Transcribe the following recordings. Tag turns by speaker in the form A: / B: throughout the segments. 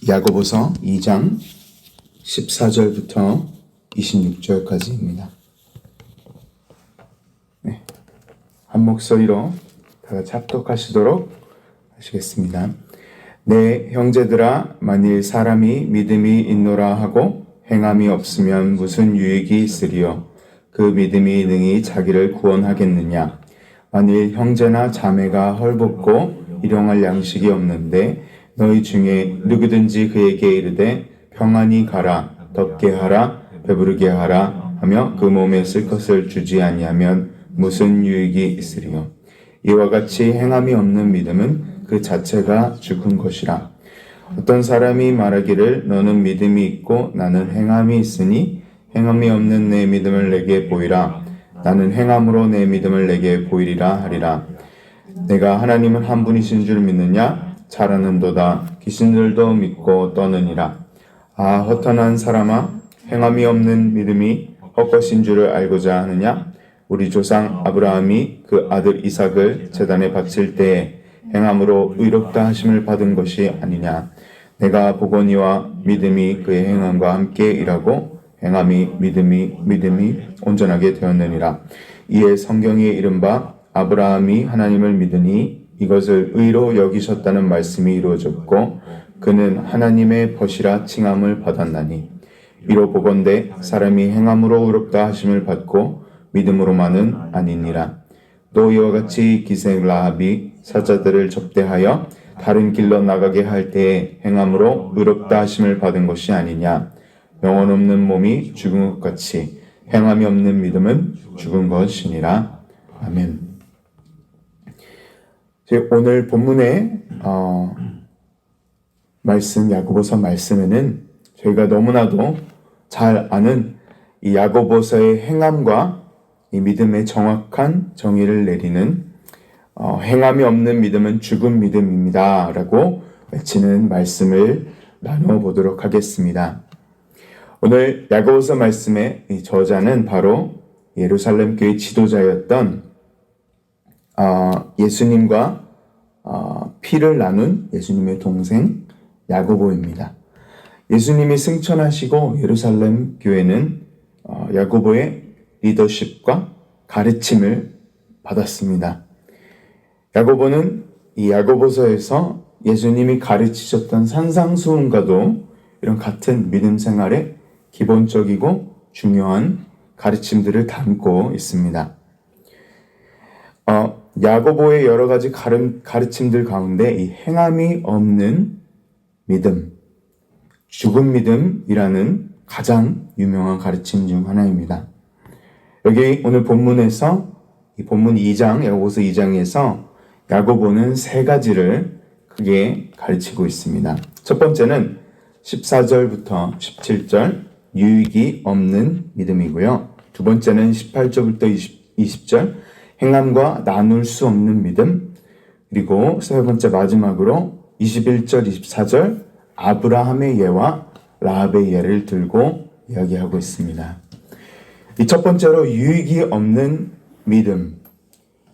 A: 야고보서 2장 14절부터 26절까지입니다. 네, 한 목소리로 다 같이 합독하시도록 하시겠습니다. 내 형제들아, 만일 사람이 믿음이 있노라 하고 행함이 없으면 무슨 유익이 있으리요? 그 믿음이 능히 자기를 구원하겠느냐? 만일 형제나 자매가 헐벗고 일용할 양식이 없는데 너희 중에 누구든지 그에게 이르되 평안히 가라, 덥게 하라, 배부르게 하라 하며 그 몸에 쓸 것을 주지 아니하면 무슨 유익이 있으리요? 이와 같이 행함이 없는 믿음은 그 자체가 죽은 것이라. 어떤 사람이 말하기를 너는 믿음이 있고 나는 행함이 있으니 행함이 없는 내 믿음을 내게 보이라. 나는 행함으로 내 믿음을 내게 보이리라 하리라. 내가 하나님은 한 분이신 줄 믿느냐? 잘 아는도다. 귀신들도 믿고 떠느니라. 아, 허탄한 사람아, 행함이 없는 믿음이 헛것인 줄을 알고자 하느냐? 우리 조상 아브라함이 그 아들 이삭을 제단에 바칠 때에 행함으로 의롭다 하심을 받은 것이 아니냐? 내가 보거니와 믿음이 그의 행함과 함께 일하고 행함이 믿음이 온전하게 되었느니라. 이에 성경에 이른바 아브라함이 하나님을 믿으니 이것을 의로 여기셨다는 말씀이 이루어졌고 그는 하나님의 벗이라 칭함을 받았나니 이로 보건대 사람이 행함으로 의롭다 하심을 받고 믿음으로만은 아니니라. 또 이와 같이 기생 라합이 사자들을 접대하여 다른 길로 나가게 할 때에 행함으로 의롭다 하심을 받은 것이 아니냐. 영혼 없는 몸이 죽은 것 같이 행함이 없는 믿음은 죽은 것이니라. 아멘. 오늘 본문의 말씀, 야고보서 말씀에는 저희가 너무나도 잘 아는 이 야고보서의 행함과 이 믿음의 정확한 정의를 내리는 행함이 없는 믿음은 죽은 믿음입니다 라고 외치는 말씀을 나눠보도록 하겠습니다. 오늘 야고보서 말씀의 이 저자는 바로 예루살렘 교회 지도자였던 예수님과 피를 나눈 예수님의 동생 야고보입니다. 예수님이 승천하시고 예루살렘 교회는 야고보의 리더십과 가르침을 받았습니다. 야고보는 이 야고보서에서 예수님이 가르치셨던 산상수훈과도 이런 같은 믿음 생활의 기본적이고 중요한 가르침들을 담고 있습니다. 야고보의 여러 가지 가르침들 가운데 이 행함이 없는 믿음, 죽은 믿음이라는 가장 유명한 가르침 중 하나입니다. 여기 오늘 본문에서 이 본문 2장, 야고보서 2장에서 야고보는 세 가지를 크게 가르치고 있습니다. 첫 번째는 14절부터 17절 유익이 없는 믿음이고요. 두 번째는 18절부터 20절 행함과 나눌 수 없는 믿음, 그리고 세 번째 마지막으로 21절, 24절 아브라함의 예와 라합의 예를 들고 이야기하고 있습니다. 이 첫 번째로 유익이 없는 믿음.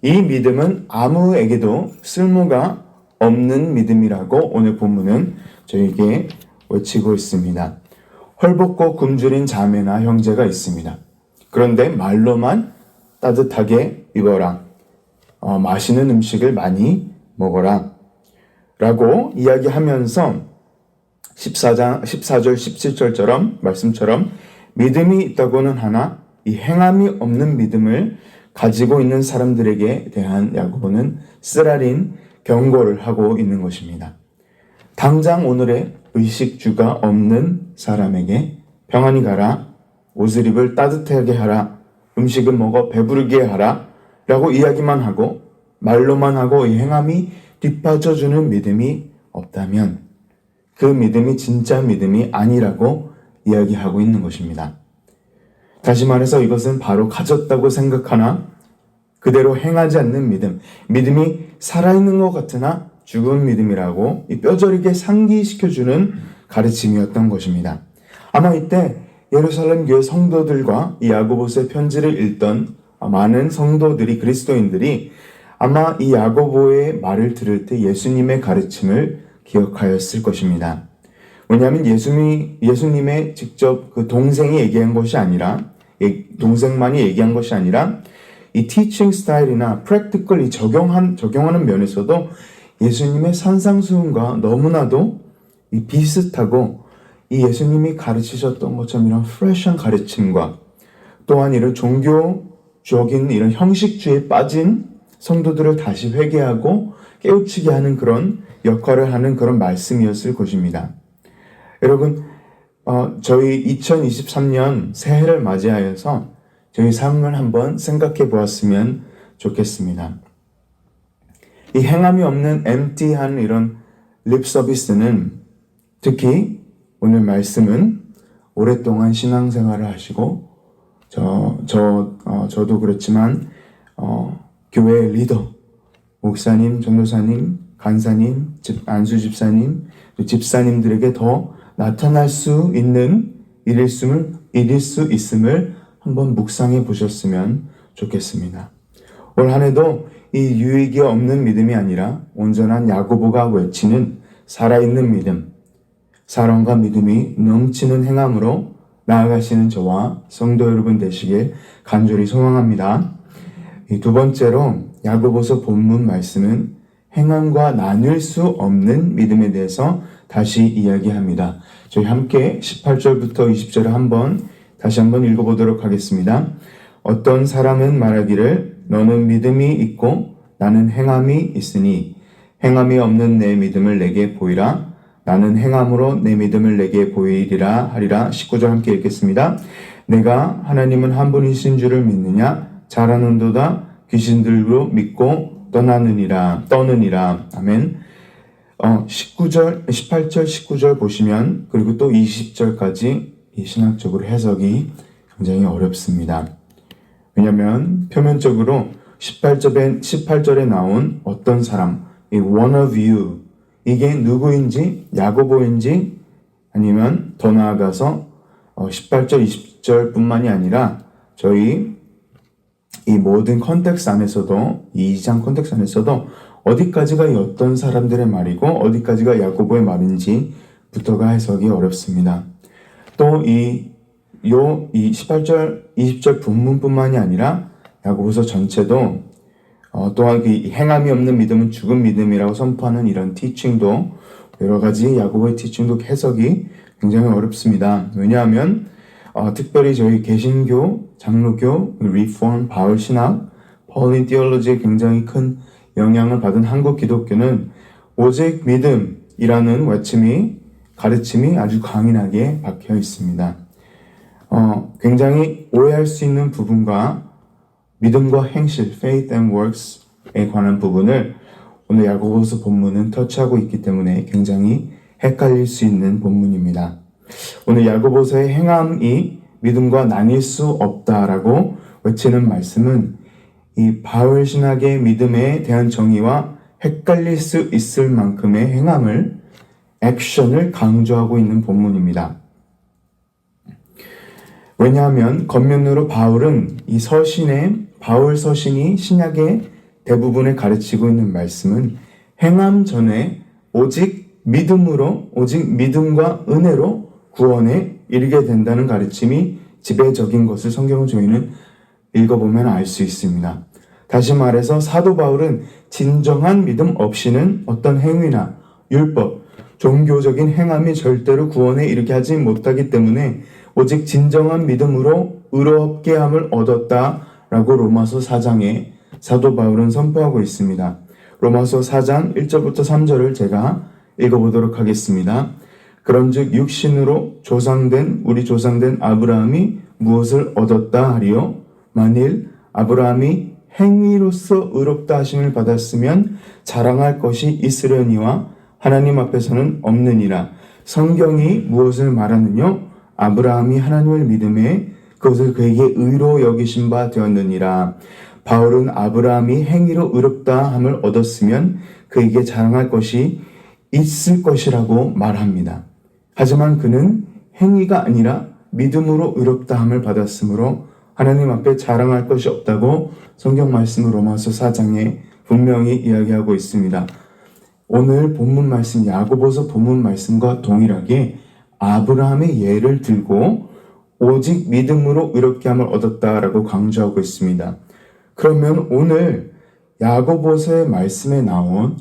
A: 이 믿음은 아무에게도 쓸모가 없는 믿음이라고 오늘 본문은 저에게 외치고 있습니다. 헐벗고 굶주린 자매나 형제가 있습니다. 그런데 말로만 따뜻하게 입어라. 맛있는 음식을 많이 먹어라. 라고 이야기하면서 14절, 17절처럼 말씀처럼 믿음이 있다고는 하나 이 행함이 없는 믿음을 가지고 있는 사람들에게 대한 야고보는 쓰라린 경고를 하고 있는 것입니다. 당장 오늘의 의식주가 없는 사람에게 평안히 가라, 옷을 입을 따뜻하게 하라, 음식을 먹어 배부르게 하라 라고 이야기만 하고 말로만 하고 이 행함이 뒷받쳐주는 믿음이 없다면 그 믿음이 진짜 믿음이 아니라고 이야기하고 있는 것입니다. 다시 말해서 이것은 바로 가졌다고 생각하나 그대로 행하지 않는 믿음, 믿음이 살아있는 것 같으나 죽은 믿음이라고 이 뼈저리게 상기시켜주는 가르침이었던 것입니다. 아마 이때 예루살렘 교회 성도들과 이 야고보서의 편지를 읽던 많은 성도들이, 그리스도인들이 아마 이 야고보의 말을 들을 때 예수님의 가르침을 기억하였을 것입니다. 왜냐하면 예수님의 직접 그 동생이 얘기한 것이 아니라, 동생만이 얘기한 것이 아니라, 이 티칭 스타일이나 프랙티컬이 적용하는 면에서도 예수님의 산상수훈과 너무나도 비슷하고, 이 예수님이 가르치셨던 것처럼 이런 프레시한 가르침과 또한 이런 종교적인 이런 형식주의에 빠진 성도들을 다시 회개하고 깨우치게 하는 그런 역할을 하는 그런 말씀이었을 것입니다. 여러분, 저희 2023년 새해를 맞이하여서 저희 삶을 한번 생각해 보았으면 좋겠습니다. 이 행함이 없는 empty한 이런 립 서비스는, 특히 오늘 말씀은 오랫동안 신앙생활을 하시고 저도 그렇지만 교회 리더, 목사님, 전도사님, 간사님, 안수 집사님, 집사님들에게 더 나타날 수 있는 일일 수 있음을 한번 묵상해 보셨으면 좋겠습니다. 올 한 해도 이 유익이 없는 믿음이 아니라 온전한 야고보가 외치는 살아있는 믿음, 사랑과 믿음이 넘치는 행함으로 나아가시는 저와 성도 여러분 되시길 간절히 소망합니다. 두 번째로 야고보서 본문 말씀은 행함과 나눌 수 없는 믿음에 대해서 다시 이야기합니다. 저희 함께 18절부터 20절을 다시 한번 읽어보도록 하겠습니다. 어떤 사람은 말하기를 너는 믿음이 있고 나는 행함이 있으니 행함이 없는 내 믿음을 내게 보이라. 나는 행함으로 내 믿음을 내게 보이리라 하리라. 19절 함께 읽겠습니다. 내가 하나님은 한 분이신 줄을 믿느냐? 잘하는도다. 귀신들로 믿고 떠느니라. 아멘. 18절, 19절 보시면, 그리고 또 20절까지 이 신학적으로 해석이 굉장히 어렵습니다. 왜냐하면 표면적으로 18절에 나온 어떤 사람, 이 one of you, 이게 누구인지, 야고보인지, 아니면 더 나아가서 18절, 20절 뿐만이 아니라 저희 이 모든 컨텍스트 안에서도, 이 2장 컨텍스트 안에서도 어디까지가 어떤 사람들의 말이고 어디까지가 야고보의 말인지부터가 해석이 어렵습니다. 또 이 18절, 20절 본문뿐만이 아니라 야고보서 전체도 또한 이 행함이 없는 믿음은 죽은 믿음이라고 선포하는 이런 티칭도, 여러 가지 야고보의 티칭도 해석이 굉장히 어렵습니다. 왜냐하면 특별히 저희 개신교, 장로교, 리폼, 바울 신학, 파울린 티올로지에 굉장히 큰 영향을 받은 한국 기독교는 오직 믿음이라는 가르침이 아주 강인하게 박혀 있습니다. 굉장히 오해할 수 있는 부분과 믿음과 행실, faith and works에 관한 부분을 오늘 야고보서 본문은 터치하고 있기 때문에 굉장히 헷갈릴 수 있는 본문입니다. 오늘 야고보서의 행함이 믿음과 나뉠 수 없다라고 외치는 말씀은 이 바울 신학의 믿음에 대한 정의와 헷갈릴 수 있을 만큼의 행함을, 액션을 강조하고 있는 본문입니다. 왜냐하면 겉면으로 바울은 바울 서신이 신약의 대부분에 가르치고 있는 말씀은 행함 전에 오직 믿음과 은혜로 구원에 이르게 된다는 가르침이 지배적인 것을 성경을 저희는 읽어보면 알 수 있습니다. 다시 말해서 사도 바울은 진정한 믿음 없이는 어떤 행위나 율법, 종교적인 행함이 절대로 구원에 이르게 하지 못하기 때문에 오직 진정한 믿음으로 의롭게 함을 얻었다라고 로마서 4장에 사도 바울은 선포하고 있습니다. 로마서 4장 1절부터 3절을 제가 읽어보도록 하겠습니다. 그런즉 육신으로 우리 조상된 아브라함이 무엇을 얻었다 하리요? 만일 아브라함이 행위로서 의롭다 하심을 받았으면 자랑할 것이 있으려니와 하나님 앞에서는 없느니라. 성경이 무엇을 말하느뇨? 아브라함이 하나님을 믿음에 그것을 그에게 의로 여기신 바 되었느니라. 바울은 아브라함이 행위로 의롭다 함을 얻었으면 그에게 자랑할 것이 있을 것이라고 말합니다. 하지만 그는 행위가 아니라 믿음으로 의롭다 함을 받았으므로 하나님 앞에 자랑할 것이 없다고 성경 말씀 로마서 4장에 분명히 이야기하고 있습니다. 오늘 본문 말씀, 야고보서 본문 말씀과 동일하게 아브라함의 예를 들고 오직 믿음으로 의롭게 함을 얻었다라고 강조하고 있습니다. 그러면 오늘 야고보서의 말씀에 나온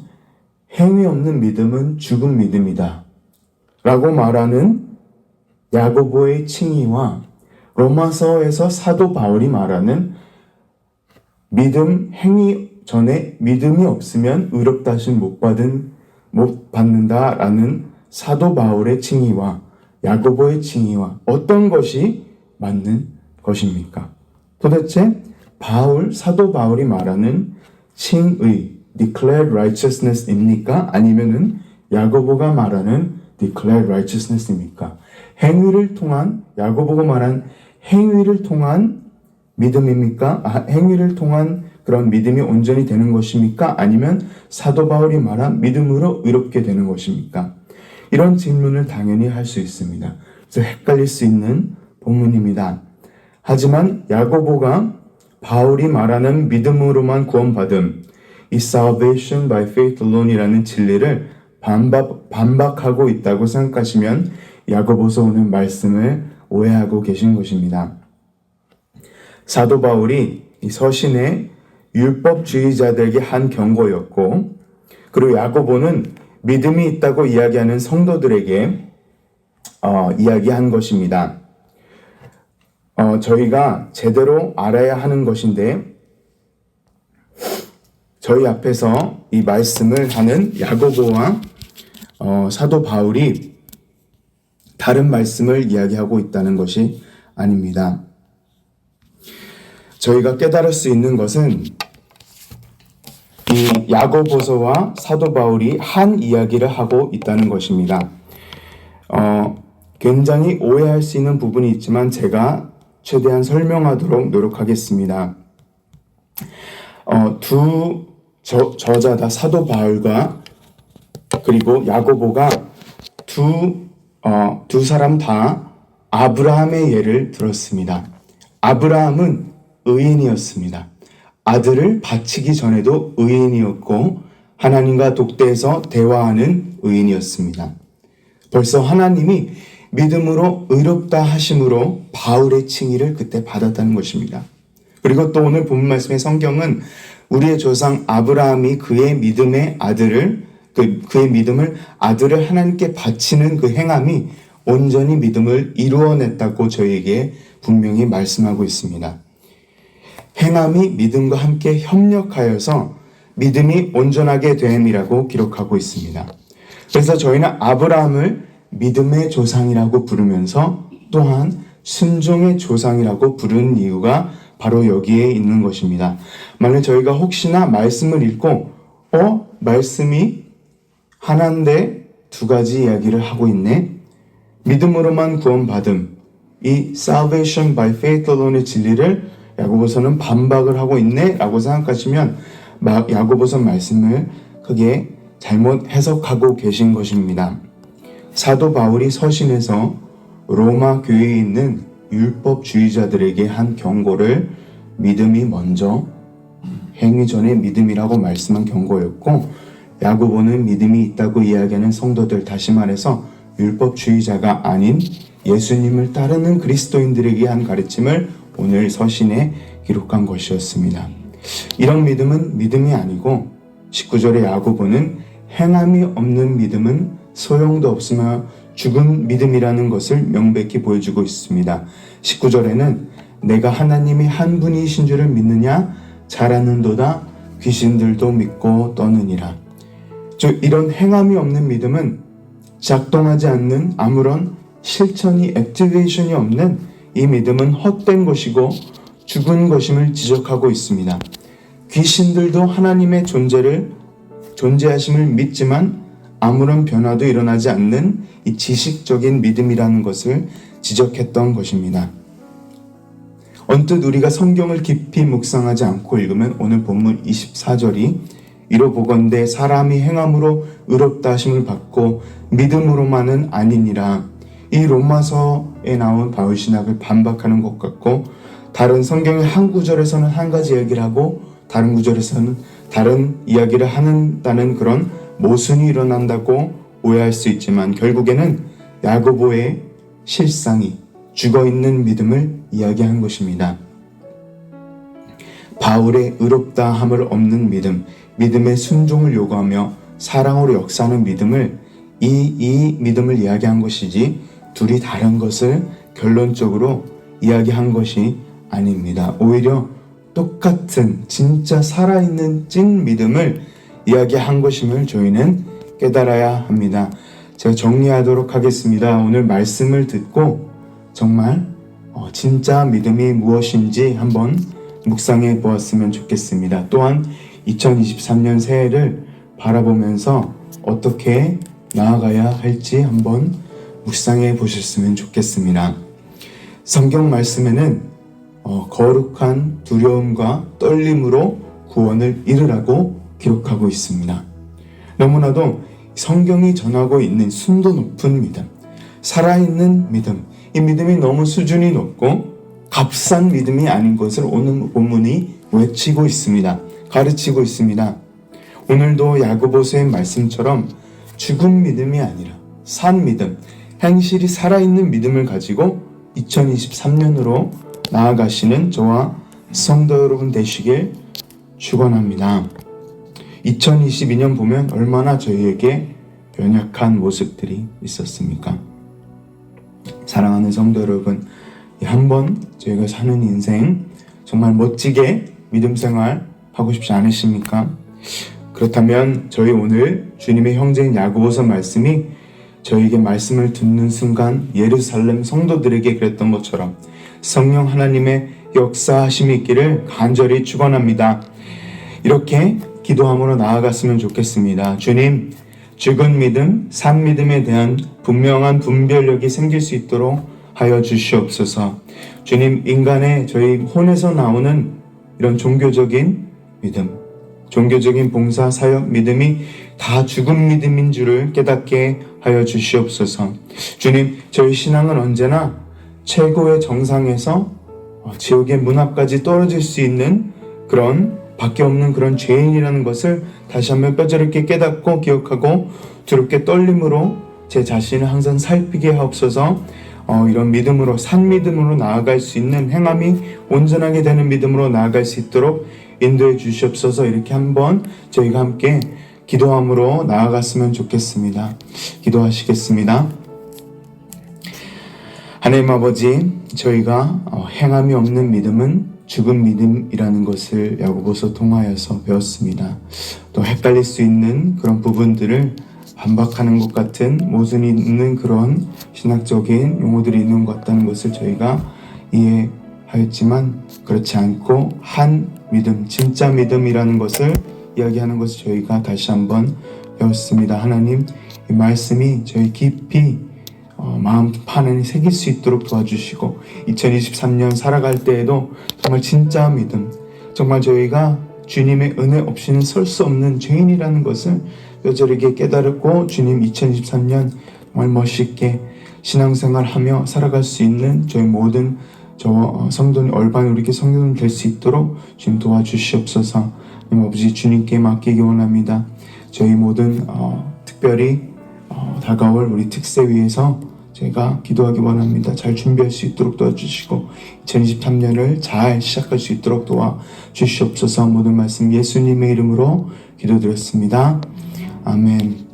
A: 행위 없는 믿음은 죽은 믿음이다 라고 말하는 야고보의 칭의와 로마서에서 사도 바울이 말하는 믿음, 행위 전에 믿음이 없으면 의롭다 하심 못 받는다라는 사도 바울의 칭의와 야고보의 칭의와 어떤 것이 맞는 것입니까? 도대체 사도 바울이 말하는 칭의, declared righteousness입니까? 아니면은 야고보가 말하는 declared righteousness입니까? 야고보가 말한 행위를 통한 믿음입니까? 행위를 통한 그런 믿음이 온전히 되는 것입니까? 아니면 사도 바울이 말한 믿음으로 의롭게 되는 것입니까? 이런 질문을 당연히 할 수 있습니다. 그래서 헷갈릴 수 있는 본문입니다. 하지만 야고보가 바울이 말하는 믿음으로만 구원받음, 이 salvation by faith alone이라는 진리를 반박하고 있다고 생각하시면 야고보서 오늘 말씀을 오해하고 계신 것입니다. 사도 바울이 이 서신에 율법주의자들에게 한 경고였고, 그리고 야고보는 믿음이 있다고 이야기하는 성도들에게 이야기한 것입니다. 저희가 제대로 알아야 하는 것인데, 저희 앞에서 이 말씀을 하는 야고보와 사도 바울이 다른 말씀을 이야기하고 있다는 것이 아닙니다. 저희가 깨달을 수 있는 것은 이 야고보서와 사도 바울이 한 이야기를 하고 있다는 것입니다. 굉장히 오해할 수 있는 부분이 있지만 제가 최대한 설명하도록 노력하겠습니다. 두 저자다 사도 바울과 그리고 야고보가 두 사람 다 아브라함의 예를 들었습니다. 아브라함은 의인이었습니다. 아들을 바치기 전에도 의인이었고 하나님과 독대해서 대화하는 의인이었습니다. 벌써 하나님이 믿음으로 의롭다 하심으로 바울의 칭의를 그때 받았다는 것입니다. 그리고 또 오늘 본문 말씀의 성경은 우리의 조상 아브라함이 그의 믿음을 아들을 하나님께 바치는 그 행함이 온전히 믿음을 이루어냈다고 저희에게 분명히 말씀하고 있습니다. 행함이 믿음과 함께 협력하여서 믿음이 온전하게 됨이라고 기록하고 있습니다. 그래서 저희는 아브라함을 믿음의 조상이라고 부르면서 또한 순종의 조상이라고 부르는 이유가 바로 여기에 있는 것입니다. 만약 저희가 혹시나 말씀을 읽고 말씀이 하나인데 두 가지 이야기를 하고 있네. 믿음으로만 구원받음, 이 salvation by faith alone의 진리를 야고보서는 반박을 하고 있네 라고 생각하시면 야고보서 말씀을 크게 잘못 해석하고 계신 것입니다. 사도 바울이 서신에서 로마 교회에 있는 율법주의자들에게 한 경고를 믿음이 먼저 행위 전에 믿음이라고 말씀한 경고였고, 야고보는 믿음이 있다고 이야기하는 성도들, 다시 말해서 율법주의자가 아닌 예수님을 따르는 그리스도인들에게 한 가르침을 오늘 서신에 기록한 것이었습니다. 이런 믿음은 믿음이 아니고 19절의 야고보는 행함이 없는 믿음은 소용도 없으며 죽은 믿음이라는 것을 명백히 보여주고 있습니다. 19절에는 내가 하나님이 한 분이신 줄을 믿느냐 잘하는도다 귀신들도 믿고 떠느니라. 즉 이런 행함이 없는 믿음은 작동하지 않는 아무런 실천이 액티베이션이 없는 이 믿음은 헛된 것이고 죽은 것임을 지적하고 있습니다. 귀신들도 하나님의 존재하심을 믿지만 아무런 변화도 일어나지 않는 이 지식적인 믿음이라는 것을 지적했던 것입니다. 언뜻 우리가 성경을 깊이 묵상하지 않고 읽으면 오늘 본문 24절이 이로 보건대 사람이 행함으로 의롭다 하심을 받고 믿음으로만은 아니니라. 이 로마서에 나온 바울 신학을 반박하는 것 같고, 다른 성경의 한 구절에서는 한 가지 이야기를 하고 다른 구절에서는 다른 이야기를 한다는 그런 모순이 일어난다고 오해할 수 있지만 결국에는 야고보의 실상이 죽어있는 믿음을 이야기한 것입니다. 바울의 의롭다함을 없는 믿음, 믿음의 순종을 요구하며 사랑으로 역사하는 믿음을 이 믿음을 이야기한 것이지 둘이 다른 것을 결론적으로 이야기한 것이 아닙니다. 오히려 똑같은 진짜 살아있는 찐 믿음을 이야기한 것임을 저희는 깨달아야 합니다. 제가 정리하도록 하겠습니다. 오늘 말씀을 듣고 정말 진짜 믿음이 무엇인지 한번 묵상해 보았으면 좋겠습니다. 또한 2023년 새해를 바라보면서 어떻게 나아가야 할지 한번 묵상해 보셨으면 좋겠습니다. 성경 말씀에는 거룩한 두려움과 떨림으로 구원을 이루라고 기록하고 있습니다. 너무나도 성경이 전하고 있는 순도 높은 믿음, 살아있는 믿음, 이 믿음이 너무 수준이 높고 값싼 믿음이 아닌 것을 오늘 본문이 외치고 있습니다. 가르치고 있습니다. 오늘도 야고보서의 말씀처럼 죽은 믿음이 아니라 산 믿음, 행실이 살아있는 믿음을 가지고 2023년으로 나아가시는 저와 성도 여러분 되시길 축원합니다. 2022년 보면 얼마나 저희에게 연약한 모습들이 있었습니까? 사랑하는 성도 여러분, 한번 저희가 사는 인생 정말 멋지게 믿음 생활 하고 싶지 않으십니까? 그렇다면 저희 오늘 주님의 형제인 야고보서 말씀이 저에게 말씀을 듣는 순간 예루살렘 성도들에게 그랬던 것처럼 성령 하나님의 역사하심이 있기를 간절히 축원합니다. 이렇게 기도함으로 나아갔으면 좋겠습니다. 주님, 죽은 믿음, 산 믿음에 대한 분명한 분별력이 생길 수 있도록 하여 주시옵소서. 주님, 인간의 저희 혼에서 나오는 이런 종교적인 믿음, 종교적인 봉사, 사역 믿음이 다 죽은 믿음인 줄을 깨닫게 하여 주시옵소서. 주님, 저희 신앙은 언제나 최고의 정상에서 지옥의 문 앞까지 떨어질 수 있는 그런 밖에 없는 그런 죄인이라는 것을 다시 한번 뼈저리게 깨닫고 기억하고 두렵게 떨림으로 제 자신을 항상 살피게 하옵소서. 이런 믿음으로 산 믿음으로 나아갈 수 있는 행함이 온전하게 되는 믿음으로 나아갈 수 있도록 인도해 주시옵소서. 이렇게 한번 저희가 함께 기도함으로 나아갔으면 좋겠습니다. 기도하시겠습니다. 하나님 아버지, 저희가 행함이 없는 믿음은 죽은 믿음이라는 것을 야고보서 통하여서 배웠습니다. 또 헷갈릴 수 있는 그런 부분들을 반박하는 것 같은 모순이 있는 그런 신학적인 용어들이 있는 것 같다는 것을 저희가 이해하였지만 그렇지 않고 한 믿음, 진짜 믿음이라는 것을 이야기하는 것을 저희가 다시 한번 배웠습니다. 하나님, 이 말씀이 저희 깊이 마음판에 새길 수 있도록 도와주시고 2023년 살아갈 때에도 정말 진짜 믿음, 정말 저희가 주님의 은혜 없이는 설 수 없는 죄인이라는 것을 뼈저리게 깨달고 주님 2023년 정말 멋있게 신앙생활하며 살아갈 수 있는 저희 모든 성도님, 얼반 우리께 성도님 될 수 있도록 주님 도와주시옵소서. 아버지, 주님께 맡기기 원합니다. 저희 모든 특별히 다가올 우리 특세 위해서 제가 기도하기 원합니다. 잘 준비할 수 있도록 도와주시고 2023년을 잘 시작할 수 있도록 도와주시옵소서. 모든 말씀 예수님의 이름으로 기도드렸습니다. 아멘.